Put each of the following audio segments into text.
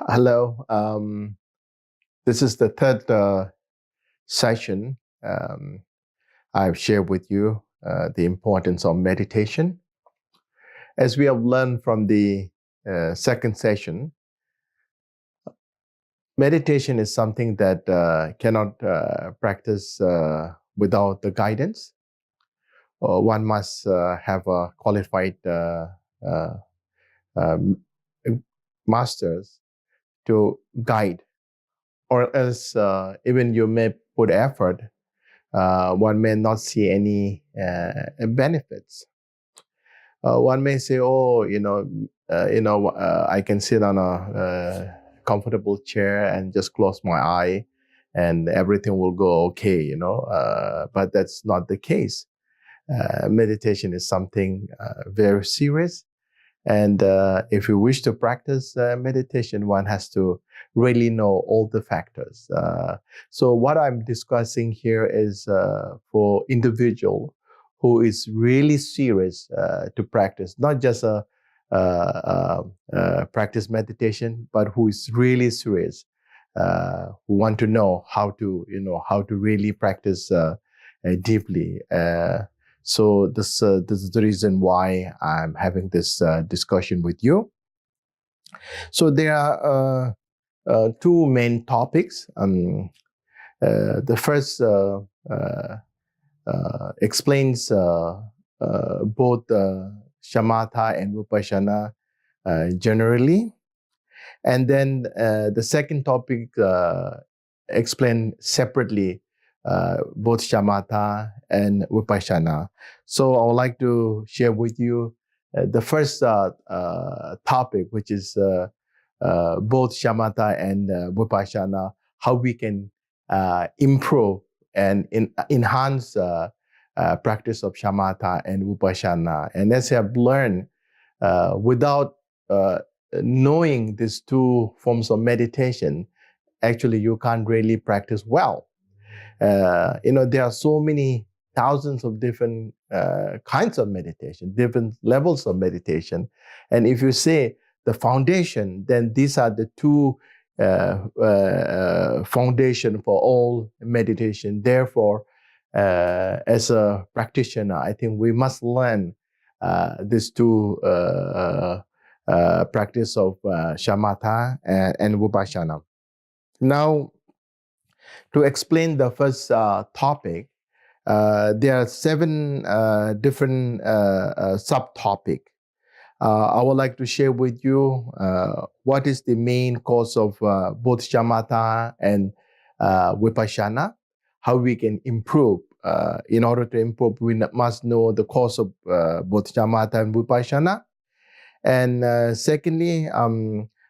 Hello. This is the third session. I've shared with you the importance of meditation. As we have learned from the second session, meditation is something that cannot practice without the guidance. One must have a qualified masters to guide, or else even you may put effort, one may not see any benefits. One may say, "Oh, I can sit on a comfortable chair and just close my eye, and everything will go okay." But that's not the case. Meditation is something very serious. And if you wish to practice meditation, one has to really know all the factors. So what I'm discussing here is for individual who is really serious to practice, not just practice meditation, but who is really serious, who want to know how to really practice deeply. So this is the reason why I'm having this discussion with you. So there are two main topics. The first explains both shamatha and vipśyanā generally. And then the second topic explains separately both shamatha and vipśyanā. So I would like to share with you the first topic, which is both shamatha and vipśyanā, how we can improve and enhance practice of shamatha and vipśyanā. And as I have learned, without knowing these two forms of meditation, actually you can't really practice well. There are so many thousands of different kinds of meditation, different levels of meditation. And if you say the foundation, then these are the two foundation for all meditation. Therefore, as a practitioner, I think we must learn these two practice of shamatha and vipśyanā. Now, to explain the first topic, there are 7 different subtopics. I would like to share with you what is the main cause of both shamatha and vipśyanā, how we can improve. In order to improve, we must know the cause of both shamatha and vipśyanā. And secondly,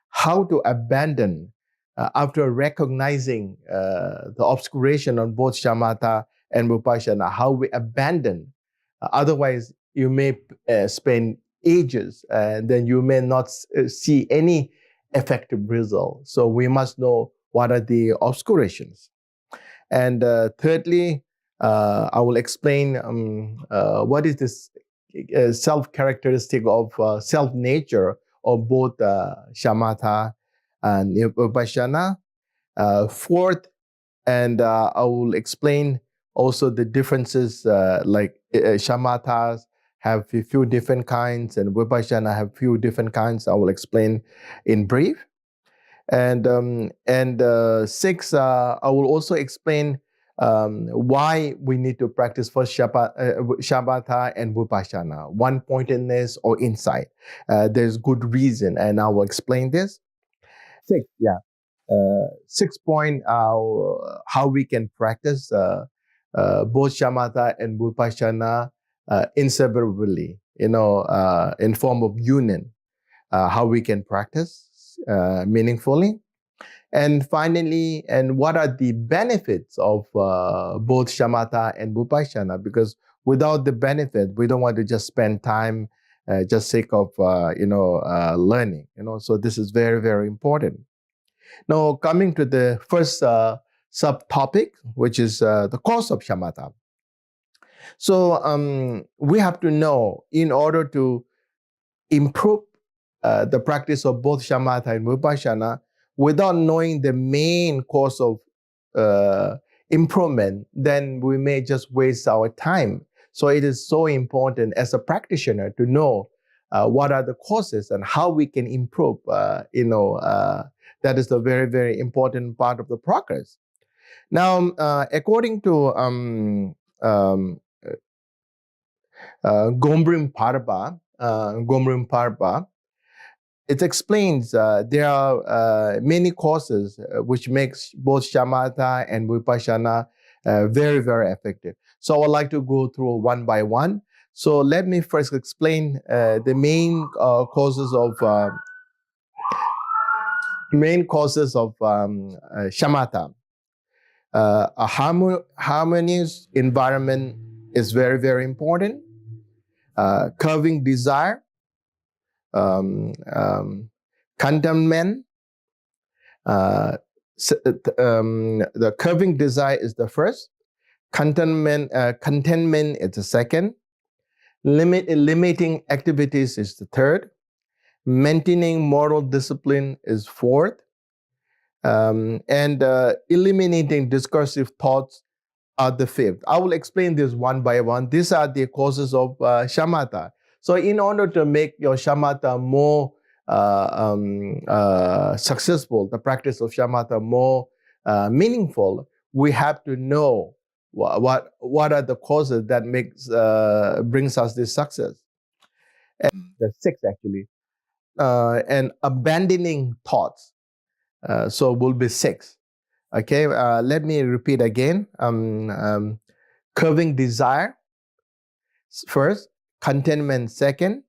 how to abandon after recognizing the obscuration on both shamatha and vipśyanā, how we abandon. Otherwise, you may spend ages and then you may not see any effective result. So we must know what are the obscurations. And thirdly, I will explain what is this self-characteristic of self-nature of both shamatha and vipśyanā. Fourth, and I will explain also the differences, like shamathas have a few different kinds and vipśyanā have few different kinds. I will explain in brief. And six, I will also explain why we need to practice first shamatha and vipśyanā, one-pointedness or insight. There's good reason, and I will explain this. Six, yeah. 6 point, how we can practice both shamatha and vipśyanā inseparably, in form of union, how we can practice meaningfully. And finally, and what are the benefits of both shamatha and vipśyanā? Because without the benefit, we don't want to just spend time just sake of learning. So this is very, very important. Now, coming to the first subtopic, which is the cause of shamatha. So we have to know, in order to improve the practice of both shamatha and vipśyanā, without knowing the main cause of improvement, then we may just waste our time. So it is so important as a practitioner to know what are the causes and how we can improve. That is a very, very important part of the progress. Now, according to Gomrim Parba, it explains there are many causes which makes both shamatha and vipśyanā very, very effective. So I would like to go through one by one. So let me first explain the main causes of shamatha. A harmonious environment is very, very important. Curving desire, contentment. The curving desire is the first. Contentment is the second. Limiting activities is the third. Maintaining moral discipline is fourth. And eliminating discursive thoughts are the fifth. I will explain this one by one. These are the causes of shamatha. So in order to make your shamatha more successful, the practice of shamatha more meaningful, we have to know what are the causes that brings us this success. And the sixth actually, and abandoning thoughts. So will be six. Okay, let me repeat again. Curving desire first, contentment second,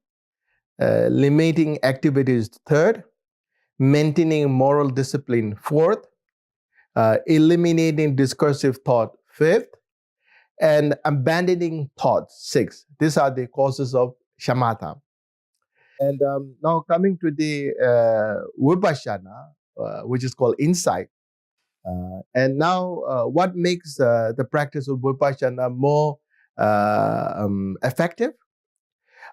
limiting activities third, maintaining moral discipline fourth, eliminating discursive thought fifth, and abandoning thoughts sixth. These are the causes of shamatha. And now coming to the vipśyanā, which is called insight. And now what makes the practice of vipśyanā more effective?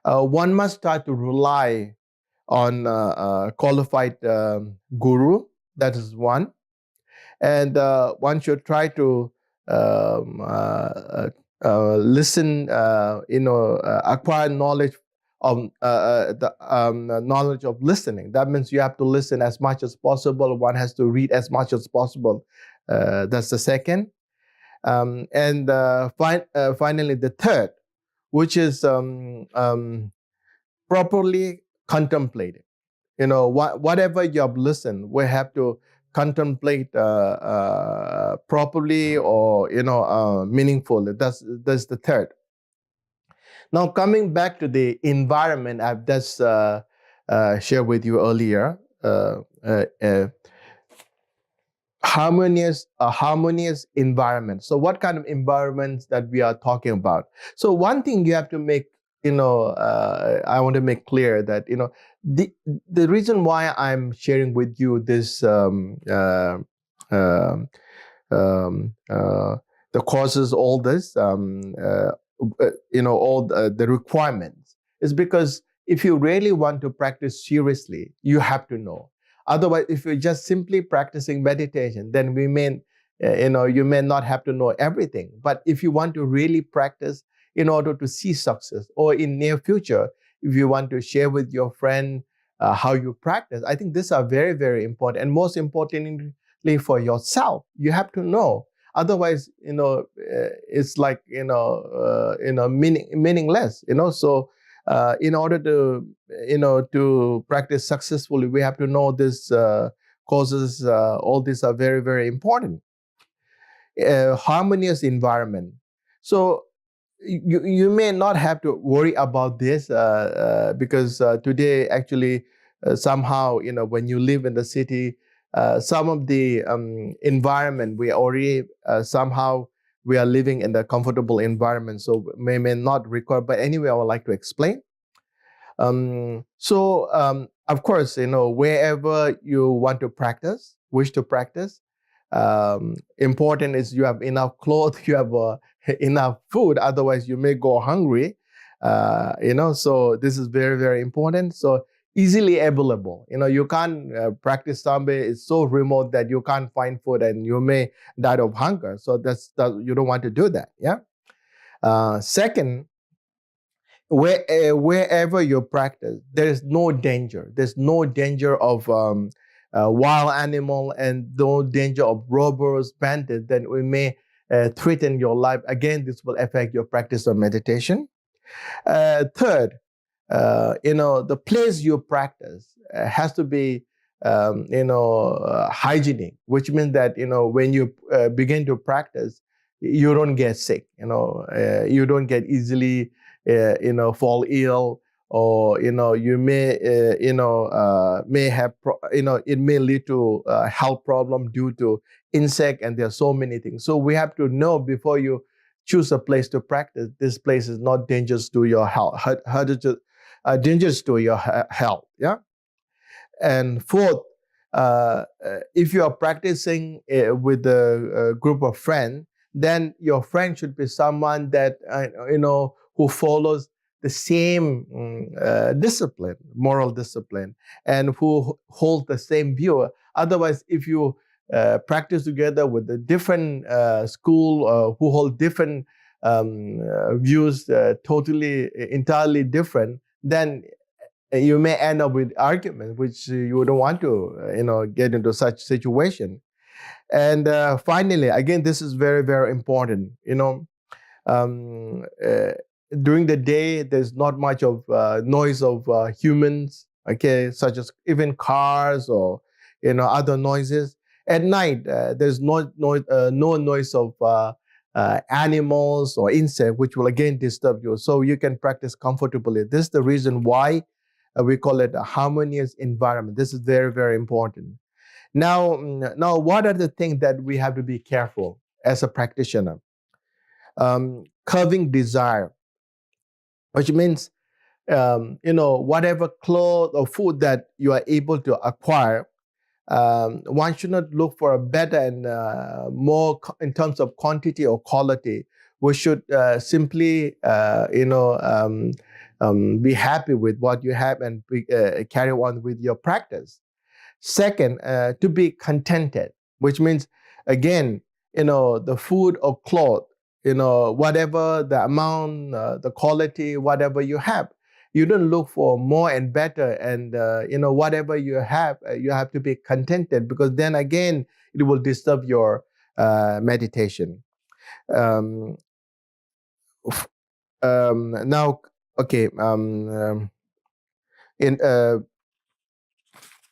One must start to rely on qualified guru. That is one. And one should try to listen, acquire knowledge of the knowledge of listening. That means you have to listen as much as possible. One has to read as much as possible. That's the second. And finally, the third, which is properly contemplated. Whatever you have listened, we have to contemplate properly or meaningfully. That's the third. Now coming back to the environment, I've just shared with you earlier. Harmonious environment. So what kind of environments that we are talking about? So one thing you have to make, I want to make clear that the reason why I'm sharing with you this the causes, all this all the requirements is because if you really want to practice seriously, you have to know. Otherwise, if you're just simply practicing meditation, then you may not have to know everything. But if you want to really practice in order to see success, or in near future, if you want to share with your friend how you practice, I think these are very, very important. And most importantly for yourself, you have to know. Otherwise, it's like meaningless. So in order to practice successfully, we have to know this causes. All these are very, very important. Harmonious environment. So you may not have to worry about this because today actually somehow when you live in the city, some of the environment we already somehow we are living in the comfortable environment, so may not require. But anyway, I would like to explain. Of course, wherever you want to practice, wish to practice, important is you have enough clothes, you have enough food. Otherwise, you may go hungry. So this is very, very important. So easily available. You can't practice Sambe. It's so remote that you can't find food and you may die of hunger. So you don't want to do that. Yeah. Second, wherever you practice, there is no danger. There's no danger of wild animal and no danger of robbers, bandits. Then we may threaten your life. Again, this will affect your practice of meditation. Third, the place you practice has to be, hygienic, which means that, when you begin to practice, you don't get sick, you don't get easily, fall ill, or, you may, may have, it may lead to health problem due to insect, and there are so many things. So we have to know before you choose a place to practice, this place is not dangerous to your health, dangerous to your health. Yeah. And fourth, if you are practicing with a group of friends, then your friend should be someone that who follows the same discipline, moral discipline, and who holds the same view. Otherwise, if you practice together with a different school who hold different views, entirely different, then you may end up with argument, which you don't want to, get into such situation. And finally, again, this is very, very important. During the day, there's not much of noise of humans, okay, such as even cars or other noises. At night, there's no noise of animals or insects, which will again disturb you. So you can practice comfortably. This is the reason why we call it a harmonious environment. This is very, very important. Now, what are the things that we have to be careful as a practitioner? Curbing desire, which means, whatever clothes or food that you are able to acquire, one should not look for a better and more in terms of quantity or quality. We should simply, be happy with what you have and carry on with your practice. Second, to be contented, which means, again, the food or cloth, whatever the amount, the quality, whatever you have. You don't look for more and better, and whatever you have to be contented, because then again it will disturb your meditation. Now, okay, in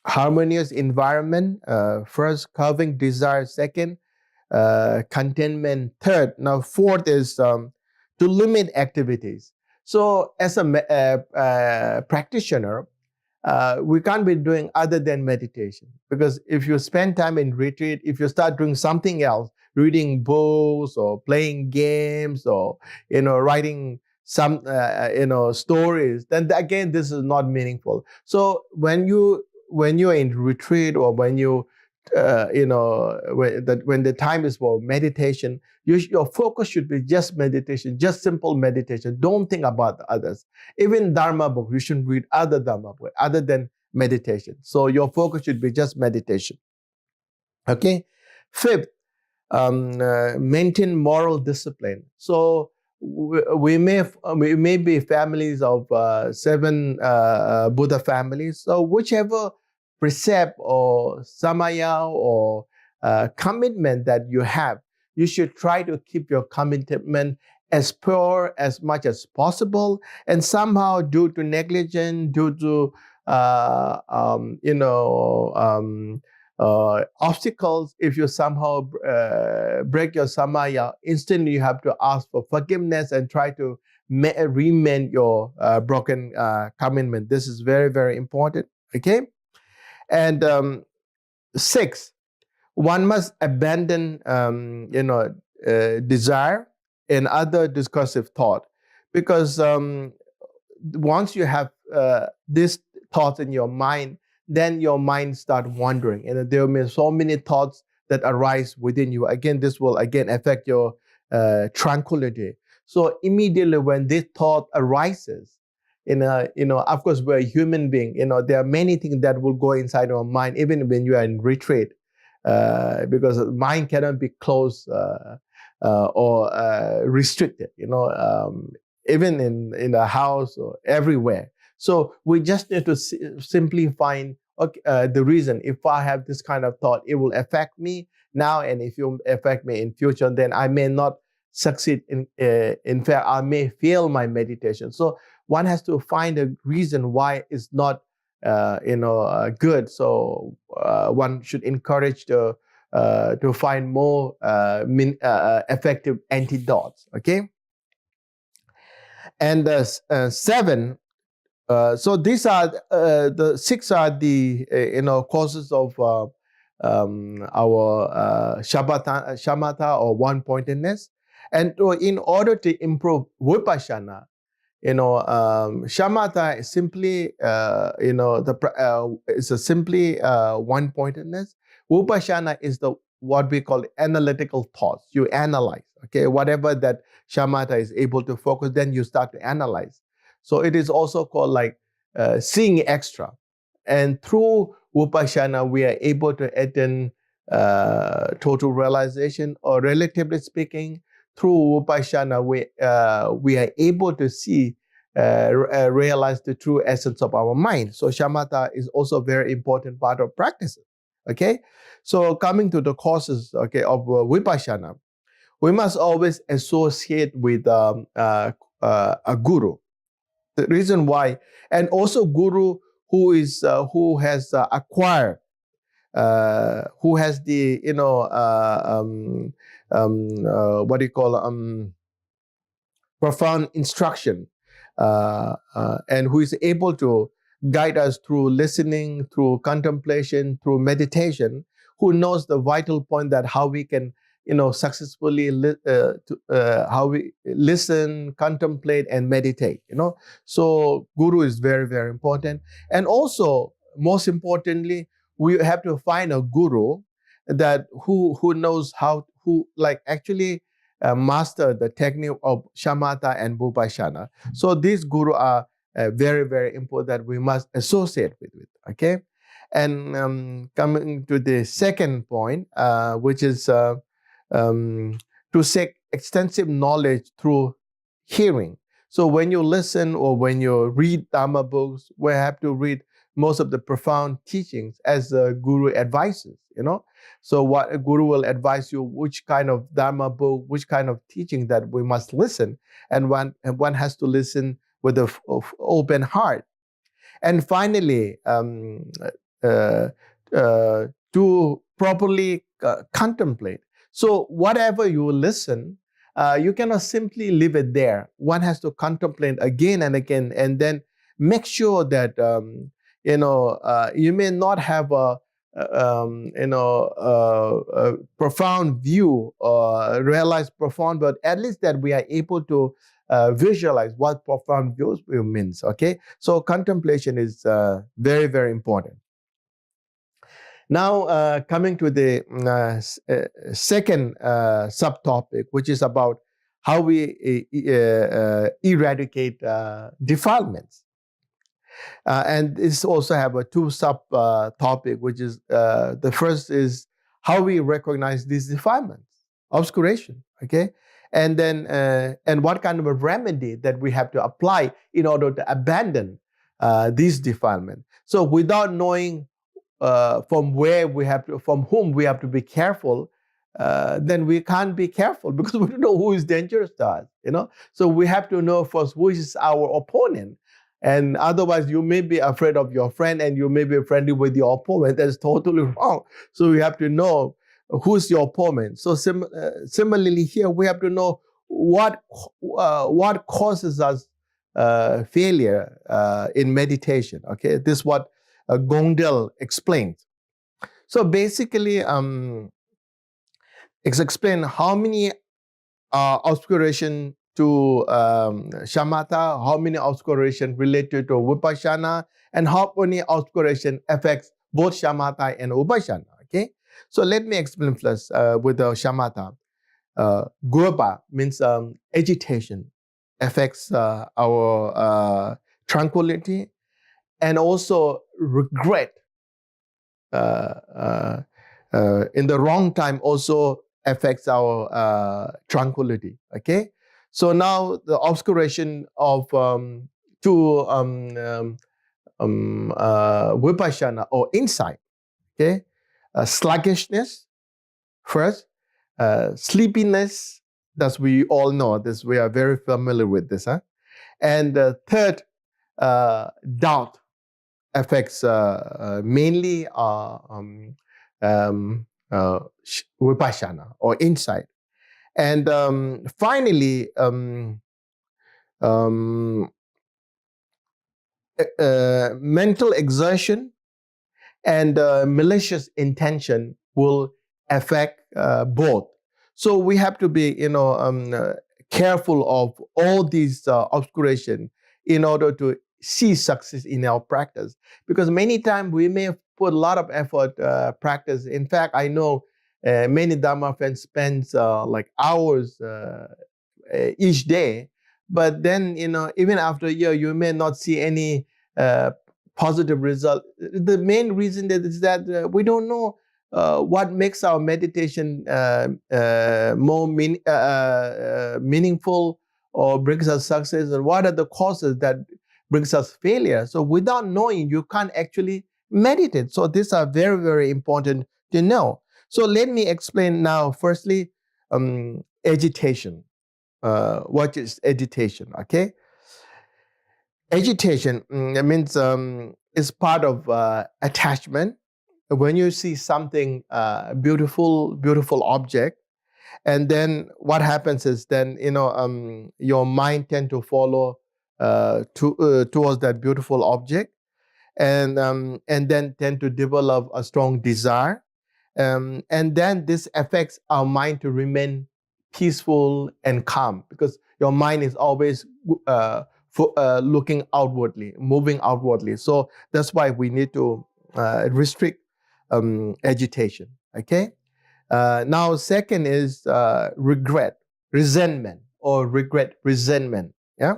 harmonious environment, first, curbing desire. Second, contentment. Third, now fourth is to limit activities. So as a practitioner, we can't be doing other than meditation, because if you spend time in retreat, if you start doing something else, reading books or playing games or writing some stories, then again this is not meaningful. So when you're in retreat, or when you when the time is for meditation, your focus should be just meditation, just simple meditation. Don't think about others. Even Dharma book, you shouldn't read other Dharma book other than meditation. So your focus should be just meditation. Okay. Fifth, maintain moral discipline. So we may be families of 7 Buddha families. So whichever precept or samaya or commitment that you have, you should try to keep your commitment as pure as much as possible. And somehow, due to negligence, due to obstacles, if you somehow break your samaya, instantly you have to ask for forgiveness and try to remend your broken commitment. This is very, very important. Okay. And 6, one must abandon, desire and other discursive thought, because once you have this thoughts in your mind, then your mind start wandering, and there will be so many thoughts that arise within you. Again, this will affect your tranquility. So immediately when this thought arises, of course, we're a human being. There are many things that will go inside our mind, even when you are in retreat, because the mind cannot be closed or restricted, even in the house or everywhere. So we just need to simply find the reason. If I have this kind of thought, it will affect me now, and if it will affect me in future, then I may not succeed. In fact, I may fail my meditation. So one has to find a reason why it's not good. So one should encourage to find more effective antidotes. Okay, and 7. So these are the 6 are the causes of our shamatha or one-pointedness. And in order to improve vipśyanā, shamatha is simply it's a simply one-pointedness. Vipśyanā is what we call analytical thoughts. You analyze, okay, whatever that shamatha is able to focus, then you start to analyze. So it is also called like seeing extra. And through vipśyanā, we are able to attain total realization, or relatively speaking, through vipśyanā, we are able to see, realize the true essence of our mind. So shamatha is also a very important part of practices. Okay, so coming to the causes, okay, of vipśyanā, we must always associate with a guru. The reason why, and also guru who has acquired, who has the what do you call profound instruction, and who is able to guide us through listening, through contemplation, through meditation, who knows the vital point that how we can successfully how we listen, contemplate, and meditate. So guru is very, very important. And also, most importantly, we have to find a guru that who knows actually master the technique of shamatha and vipśyanā. So these guru are very, very important that we must associate with. Okay, and coming to the second point, which is to seek extensive knowledge through hearing. So when you listen or when you read Dharma books, we have to read most of the profound teachings as the guru advises. So what a guru will advise you, which kind of Dharma book, which kind of teaching that we must listen, and one has to listen with an open heart. And finally, to properly contemplate. So whatever you listen, you cannot simply leave it there. One has to contemplate again and again, and then make sure that you may not have a profound view or realize profound, but at least that we are able to visualize what profound views means. Okay, so contemplation is very, very important. Now, coming to the second subtopic, which is about how we eradicate defilements. And this also have a two subtopic, which is the first is how we recognize these defilements, obscuration, okay? And then, and what kind of a remedy that we have to apply in order to abandon these defilements. So without knowing from whom we have to be careful, then we can't be careful because we don't know who is dangerous to us, So we have to know first who is our opponent. And otherwise, you may be afraid of your friend and you may be friendly with your opponent. That's totally wrong. So we have to know who's your opponent. So similarly here, we have to know what causes us failure in meditation. Okay, this is what Gongdel explains. So basically, it's explained how many obscuration to shamatha, how many obscuration related to vipśyanā, and how many obscuration affects both shamatha and vipśyanā. Okay, so let me explain first with the shamatha. Gurpa means agitation, affects our tranquility, and also regret in the wrong time also affects our tranquility. Okay, so now the obscuration of vipśyanā or insight. Okay, sluggishness first, sleepiness. That's we all know this. We are very familiar with this, huh? And third, doubt affects mainly vipśyanā or insight. And finally, mental exertion and malicious intention will affect both. So we have to be, careful of all these obscuration in order to see success in our practice. Because many times we may put a lot of effort practice. In fact, I know many Dharma friends spend like hours each day, but then even after a year you may not see any positive result. The main reason is that we don't know what makes our meditation more meaningful or brings us success, and what are the causes that brings us failure. So without knowing, you can't actually meditate. So these are very, very important to know. So let me explain now. Firstly, agitation. What is agitation? Okay, agitation means is part of attachment. When you see something beautiful object, and then what happens is then your mind tend to follow towards that beautiful object, and then tend to develop a strong desire, and then this affects our mind to remain peaceful and calm, because your mind is always looking outwardly, moving outwardly. So that's why we need to restrict agitation. Okay. Now, second is regret, resentment, or resentment. Yeah.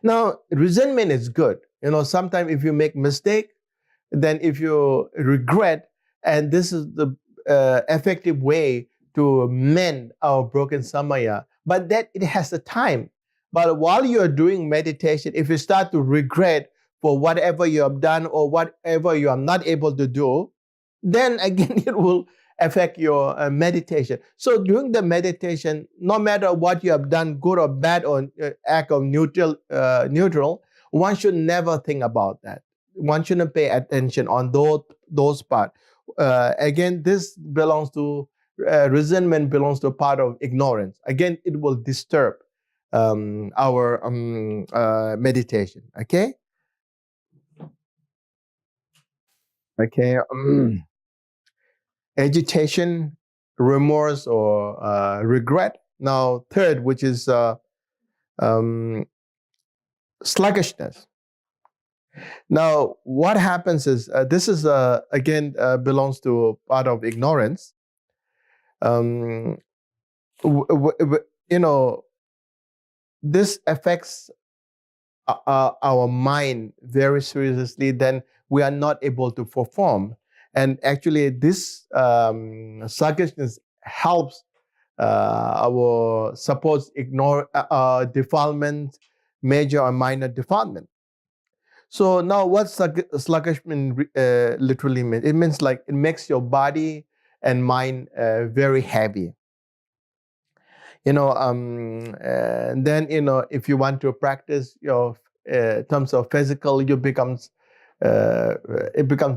Now, resentment is good. Sometimes if you make mistake, then if you regret, and this is the effective way to mend our broken samaya, but that it has a time. But while you are doing meditation, if you start to regret for whatever you have done or whatever you are not able to do, then again it will affect your meditation. So during the meditation, no matter what you have done, good or bad, or act of neutral, one should never think about that. One shouldn't pay attention on those parts. Again, this belongs to resentment, belongs to a part of ignorance. Again, it will disturb our meditation. Okay. Okay. Agitation, remorse, or regret. Now, third, which is sluggishness. Now, what happens is this is again belongs to part of ignorance. This affects our mind very seriously. Then we are not able to perform. And actually, this sluggishness helps supports ignore defilement, major or minor defilement. So now, what sluggishness literally means? It means like it makes your body and mind very heavy. And then if you want to practice your terms of physical, it becomes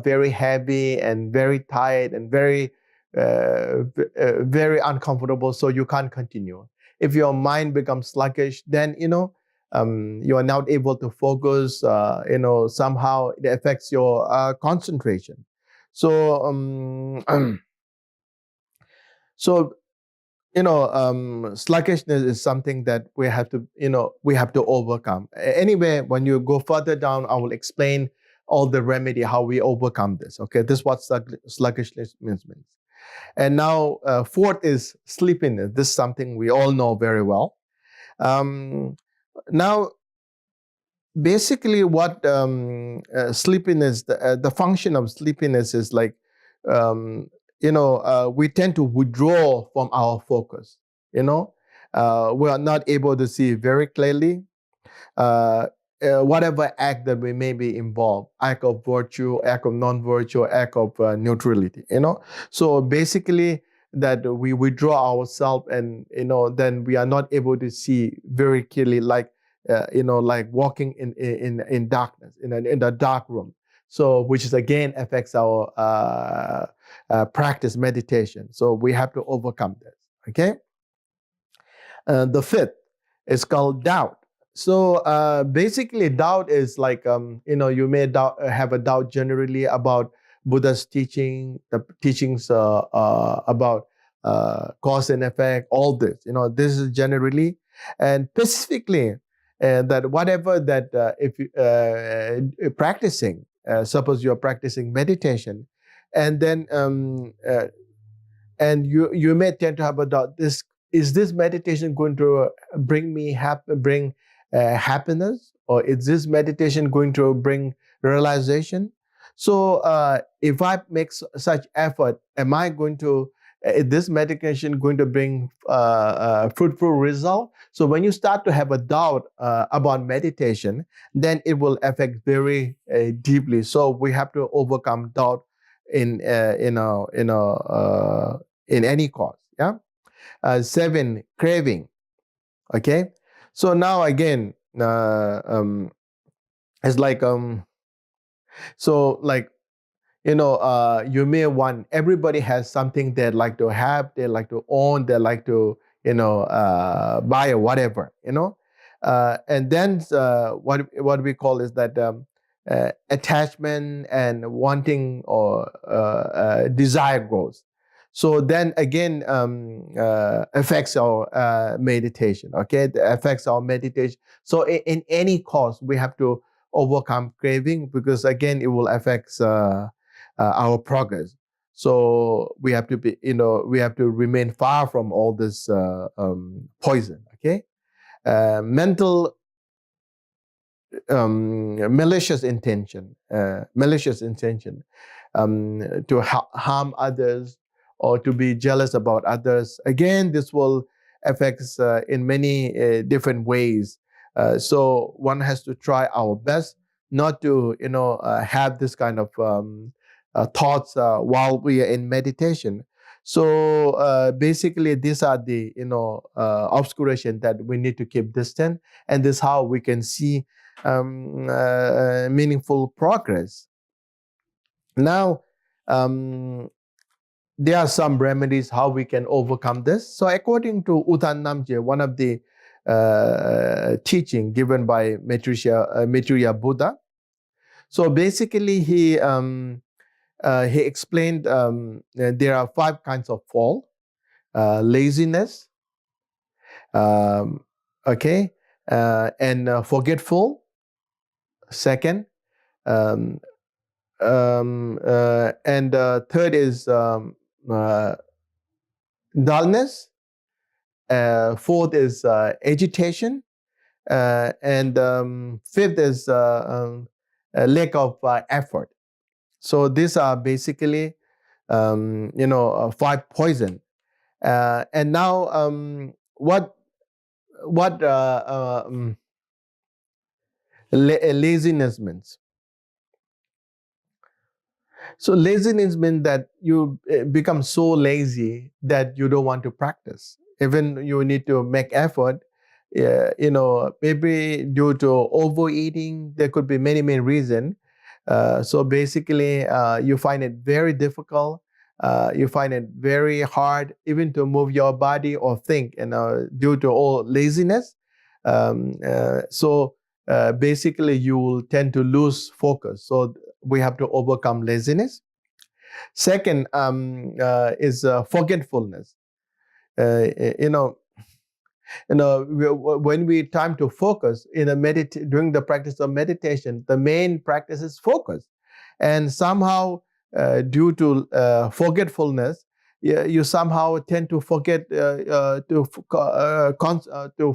very heavy and very tight and very uncomfortable. So you can't continue. If your mind becomes sluggish, then you are not able to focus. Somehow it affects your concentration. So sluggishness is something that we have to overcome. Anyway, when you go further down, I will explain all the remedy, how we overcome this. Okay, this is what sluggishness means. And now, fourth is sleepiness. This is something we all know very well. Now, basically what sleepiness, the function of sleepiness is like, we tend to withdraw from our focus. We are not able to see very clearly whatever act that we may be involved, act of virtue, act of non-virtue, act of neutrality. So basically that we withdraw ourselves, and then we are not able to see very clearly, like like walking in darkness, in the dark room. So which is again affects our practice meditation. So we have to overcome this. Okay. The fifth is called doubt. So basically, doubt is like you may have a doubt generally about Buddha's teaching, the teachings about cause and effect, all this. This is generally, and specifically that whatever that if you practicing, suppose you are practicing meditation, and then and you may tend to have a doubt. Is this meditation going to bring me happiness, or is this meditation going to bring realization? So if I make such effort, am I going to, is this meditation going to bring fruitful result? So when you start to have a doubt about meditation, then it will affect very deeply. So we have to overcome doubt in any cause. Yeah. 7, craving. Okay. So now again, it's like so like you may want, everybody has something they'd like to have, they like to own, they like to buy or whatever, and then what we call is that attachment and wanting or desire grows. So then again affects our meditation. Okay, it affects our meditation. So in any cause, we have to overcome craving, because again it will affect our progress. So we have to be, we have to remain far from all this poison. Okay, mental malicious intention, to harm others, or to be jealous about others. Again, this will affect in many different ways. So one has to try our best not to, have this kind of thoughts while we are in meditation. So basically, these are the obscuration that we need to keep distant, and this is how we can see meaningful progress. Now, there are some remedies how we can overcome this. So according to U Thant Namche, one of the teaching given by Maitreya Buddha, so basically he explained there are 5 kinds of fall: laziness, okay, and forgetful. Second, and third is dullness. Fourth is agitation, and fifth is lack of effort. So these are basically 5 poison. And now what laziness means? So laziness means that you become so lazy that you don't want to practice. Even you need to make effort, maybe due to overeating. There could be many reasons. So basically, you find it very difficult. You find it very hard even to move your body or think, due to all laziness. So basically, you will tend to lose focus. So we have to overcome laziness. Second is forgetfulness. When we time to focus during the practice of meditation, the main practice is focus, and somehow due to forgetfulness, you somehow tend to forget to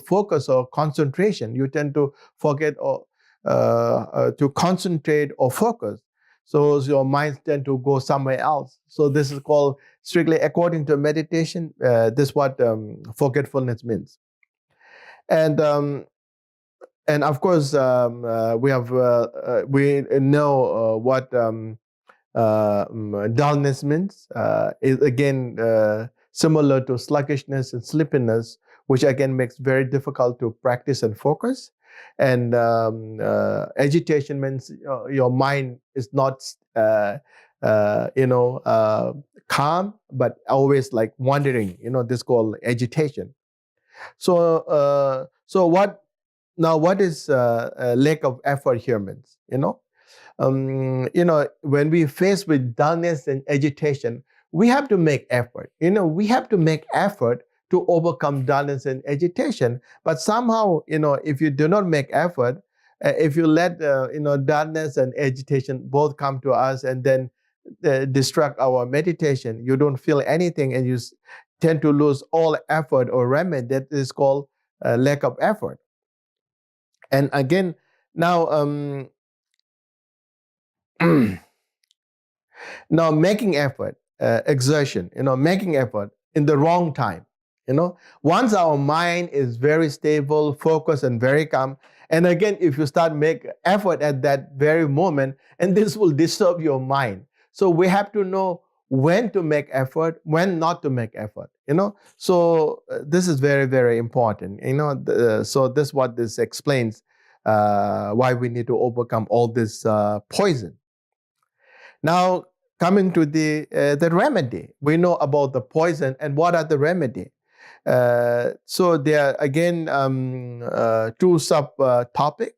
focus or concentration. You tend to forget or to concentrate or focus. So your minds tend to go somewhere else. So this is called, strictly according to meditation, this is what forgetfulness means. And of course, we know what dullness means. Is again similar to sluggishness and sleepiness, which again makes very difficult to practice and focus. And agitation means your mind is not calm, but always like wandering. This is called agitation. So what is lack of effort here means? When we face with dullness and agitation, we have to make effort. We have to make effort to overcome dullness and agitation. But somehow, if you do not make effort, if you let dullness and agitation both come to us and then distract our meditation, you don't feel anything and you tend to lose all effort or remedy. That is called lack of effort. And again, now now making effort, exertion, making effort in the wrong time. Once our mind is very stable, focused, and very calm, and again, if you start make effort at that very moment, and this will disturb your mind. So we have to know when to make effort, when not to make effort. So this is very, very important. So this is what this explains why we need to overcome all this poison. Now, coming to the remedy, we know about the poison and what are the remedy. So there are again two subtopics.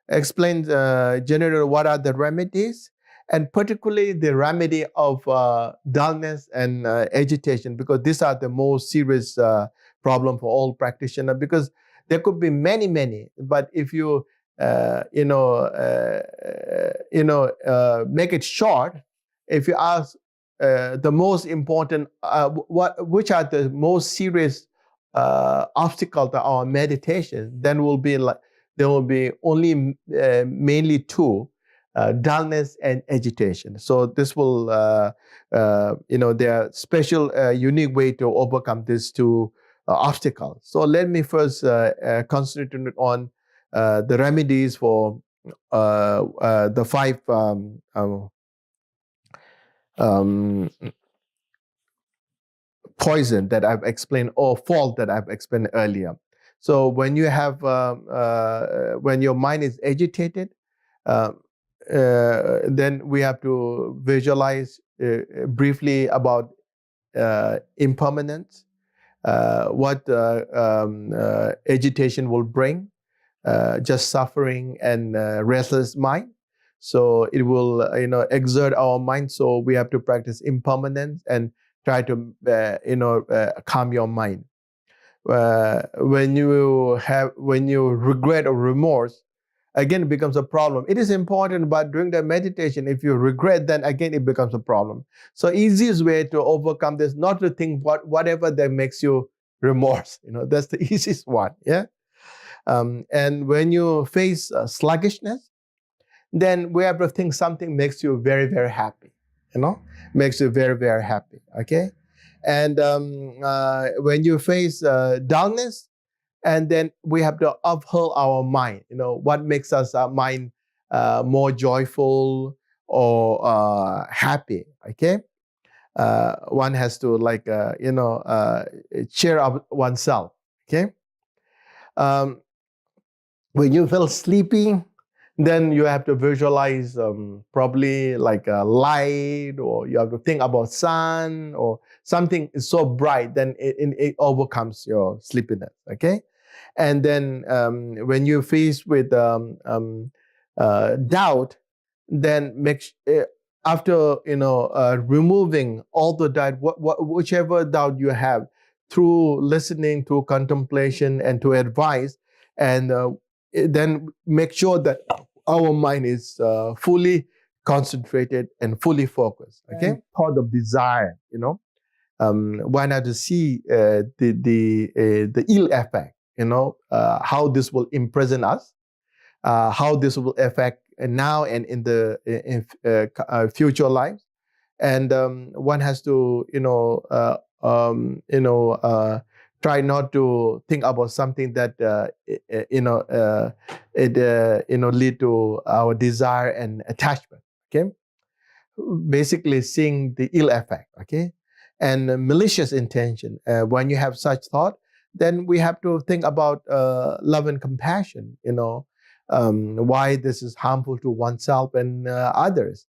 Explain generally what are the remedies, and particularly the remedy of dullness and agitation, because these are the most serious problem for all practitioners. Because there could be many, but if you make it short, if you ask the most important, which are the most serious obstacle to our meditation, then there will be only mainly two, dullness and agitation. So this will, there are special, unique way to overcome these two obstacles. So let me first concentrate on the remedies for the five poison that I've explained, or fault that I've explained earlier. So when you have, when your mind is agitated, then we have to visualize briefly about impermanence, what agitation will bring, just suffering and restless mind. So it will, exert our mind. So we have to practice impermanence and try to, calm your mind. When you regret or remorse, again, it becomes a problem. It is important, but during the meditation, if you regret, then again, it becomes a problem. So easiest way to overcome this, not to think whatever that makes you remorse. That's the easiest one. Yeah. And when you face sluggishness, then we have to think something makes you very, very happy. Makes you very, very happy. Okay. And when you face dullness, and then we have to uphold our mind. What makes us mind more joyful or happy? Okay, one has to cheer up oneself. Okay, when you feel sleepy, then you have to visualize probably like a light, or you have to think about sun, or something is so bright, then it overcomes your sleepiness. Okay, and then when you're faced with doubt, then after removing all the doubt, whichever doubt you have, through listening, through contemplation, and to advice, and then make sure that our mind is fully concentrated and fully focused. Okay, thought of desire. Why not to see the ill effect? How this will imprison us. how this will affect now and in the future lives. And one has to, try not to think about something that lead to our desire and attachment. Okay, basically seeing the ill effect. Okay, and malicious intention. When you have such thought, then we have to think about love and compassion. Why this is harmful to oneself and others.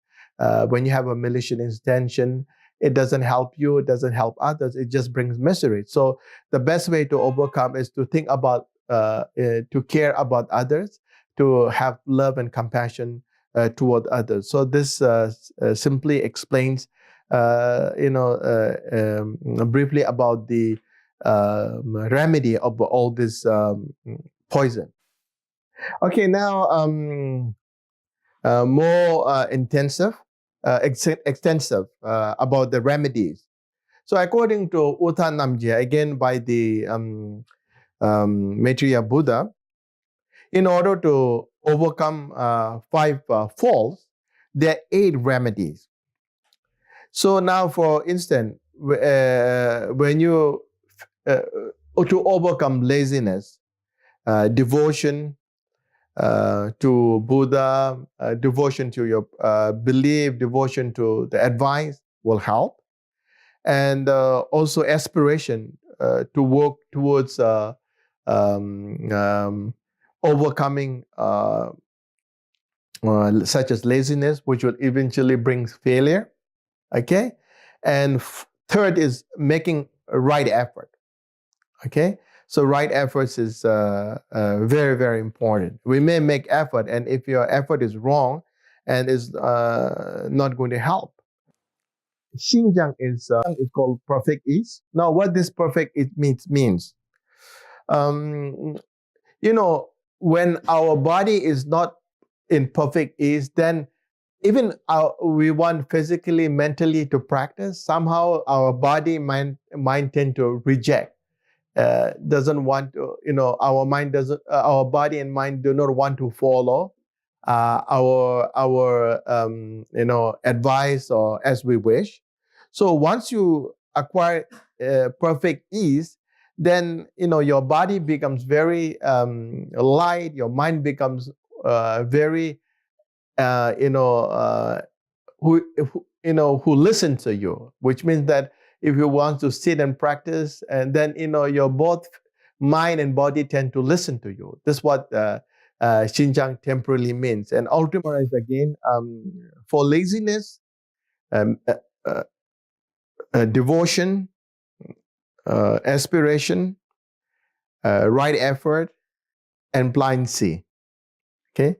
When you have a malicious intention, it doesn't help you, it doesn't help others, it just brings misery. So the best way to overcome is to think about, to care about others, to have love and compassion toward others. So this simply explains, briefly about the remedy of all this poison. Okay, now more extensive about the remedies. So according to Uta Namje, again by the Maitreya Buddha, in order to overcome 5 faults, there are 8 remedies. So now, for instance, when you to overcome laziness, devotion to Buddha, devotion to your belief, devotion to the advice will help. And also aspiration to work towards overcoming such as laziness, which will eventually bring failure. Okay? And third is making a right effort. Okay? So right efforts is very, very important. We may make effort, and if your effort is wrong and is not going to help. Xinjiang is called perfect ease. Now, what this perfect ease means, when our body is not in perfect ease, then even we want physically, mentally to practice, somehow our body, mind tend to reject. Doesn't want to, our mind doesn't, our body and mind do not want to follow our advice or as we wish. So once you acquire perfect ease, then your body becomes very light. Your mind becomes very who listen to you, which means that if you want to sit and practice, and then your both mind and body tend to listen to you. This is what Xinjiang temporarily means. And ultimately, again, for laziness, devotion, aspiration, right effort, and blind see. Okay,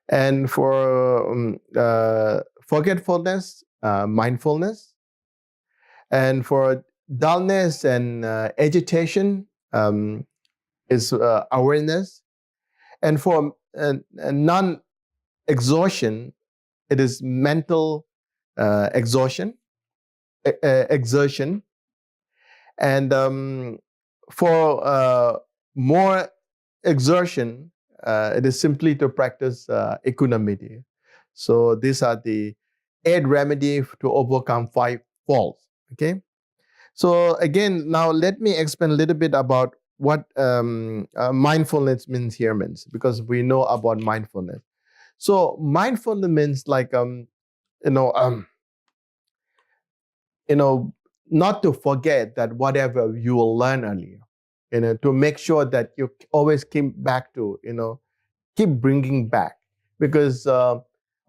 and for forgetfulness, mindfulness, and for dullness and agitation is awareness, and for non-exhaustion, it is mental exertion, and for more exertion, it is simply to practice equanimity. So these are the 8 remedies to overcome 5 faults. Okay. So again, now let me explain a little bit about what mindfulness means, because we know about mindfulness. So mindfulness means like not to forget that whatever you will learn earlier, to make sure that you always keep back to, keep bringing back, because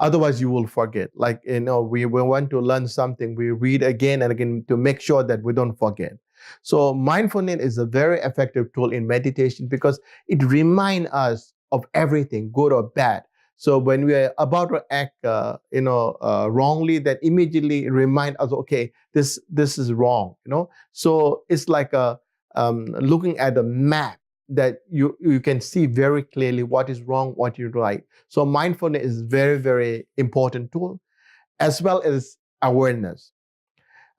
otherwise you will forget. Like, we want to learn something, we read again and again to make sure that we don't forget. So mindfulness is a very effective tool in meditation because it reminds us of everything, good or bad. So when we are about to act, wrongly, that immediately remind us, okay, this is wrong. So it's like looking at a map that you can see very clearly what is wrong, what is right. So mindfulness is very, very important tool, as well as awareness.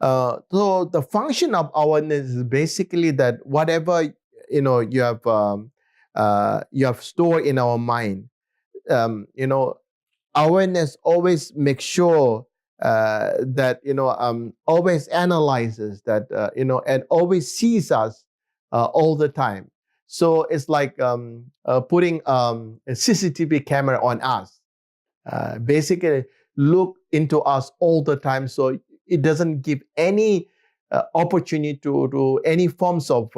So the function of awareness is basically that whatever you have stored in our mind, awareness always makes sure that always analyzes that and always sees us all the time. So it's like putting a CCTV camera on us. Basically, look into us all the time, so it doesn't give any opportunity to any forms of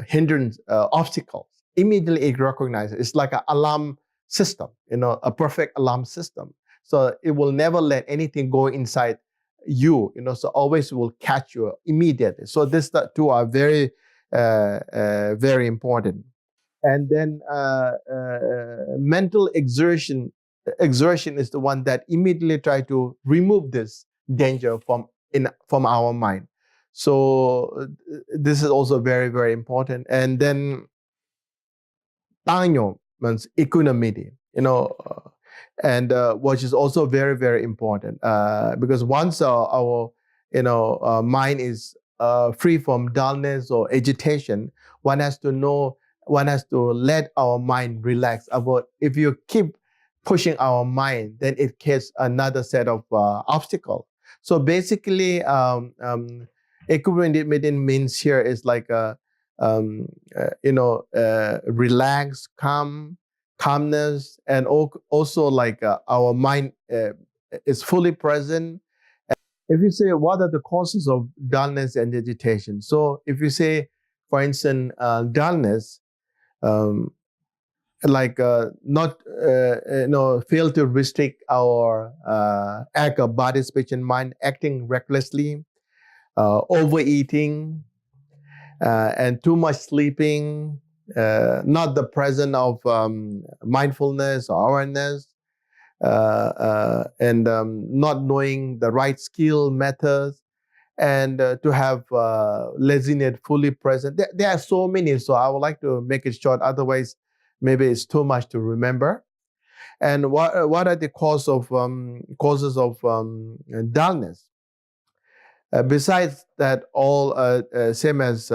hindrance, obstacles. Immediately it recognizes. It's like an alarm system, a perfect alarm system. So it will never let anything go inside you, so always will catch you immediately. So these two are very, very important. And then mental exertion is the one that immediately try to remove this danger from our mind. So this is also very, very important. And then tanyo means equanimity, and which is also very, very important, because once our mind is free from dullness or agitation, one has to let our mind relax. If you keep pushing our mind, then it creates another set of obstacles. So basically, equanimity means here is like relax, calmness, and also like our mind is fully present. If you say, what are the causes of dullness and agitation? So if you say, for instance, dullness, not fail to restrict our act of body, speech, and mind, acting recklessly, overeating, and too much sleeping, not the presence of mindfulness or awareness, and not knowing the right skill methods, and to have laziness fully present. There are so many, so I would like to make it short. Otherwise, maybe it's too much to remember. And what are the causes of dullness? Besides that, all same as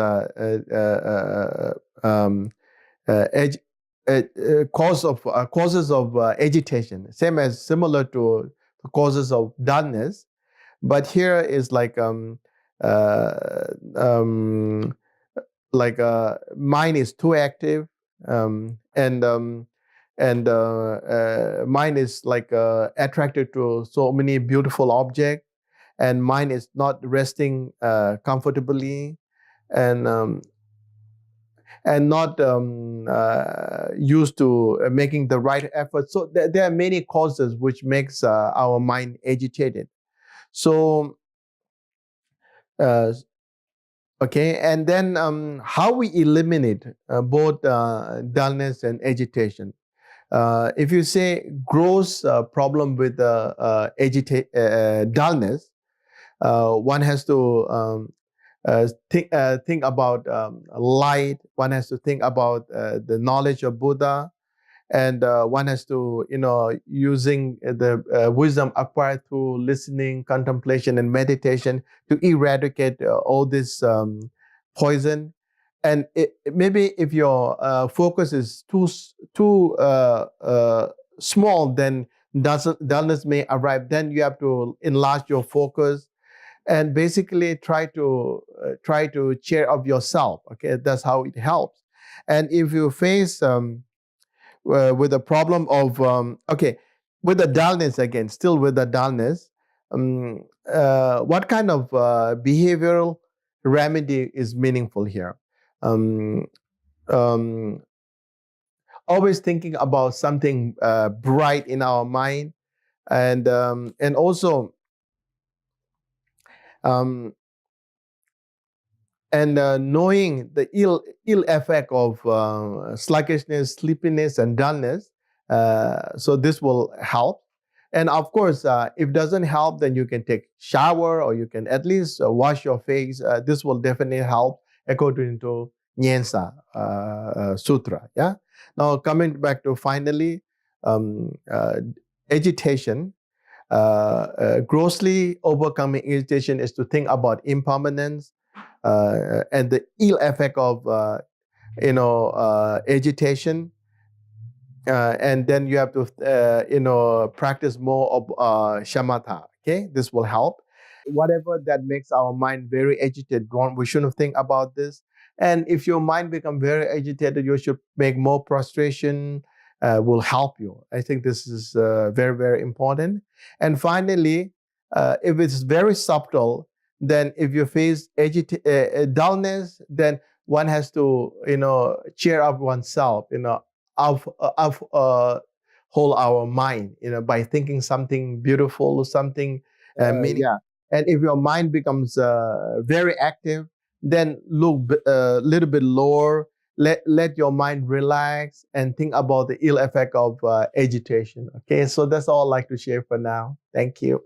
causes of agitation, similar to the causes of dullness, but here is like mind is too active, and mind is like attracted to so many beautiful objects, and mind is not resting comfortably, and not used to making the right effort. So there are many causes which makes our mind agitated. So okay, and then how we eliminate both dullness and agitation. If you say gross problem with dullness, one has to think about light. One has to think about the knowledge of Buddha, and one has to, using the wisdom acquired through listening, contemplation, and meditation to eradicate all this poison. And maybe if your focus is too small, then dullness may arrive. Then you have to enlarge your focus, and basically try to cheer up yourself. Okay, that's how it helps. And if you face with the problem of with the dullness again, still with the dullness, what kind of behavioral remedy is meaningful here? Always thinking about something bright in our mind, and also knowing the ill effect of sluggishness, sleepiness, and dullness. So this will help. And of course, if it doesn't help, then you can take shower, or you can at least wash your face. This will definitely help according to Nyensa Sutra. Yeah. Now coming back to finally, agitation. Grossly overcoming agitation is to think about impermanence, and the ill effect of agitation, and then you have to practice more of shamatha. Okay, this will help. Whatever that makes our mind very agitated, we shouldn't think about this. And if your mind become very agitated, you should make more prostration. Will help you. I think this is very, very important. And finally, if it's very subtle, then if you face dullness, then one has to cheer up oneself, hold our mind, by thinking something beautiful or something meaningful. Yeah. And if your mind becomes very active, then look a little bit lower. Let your mind relax and think about the ill effect of agitation. Okay, so that's all I'd like to share for now. Thank you.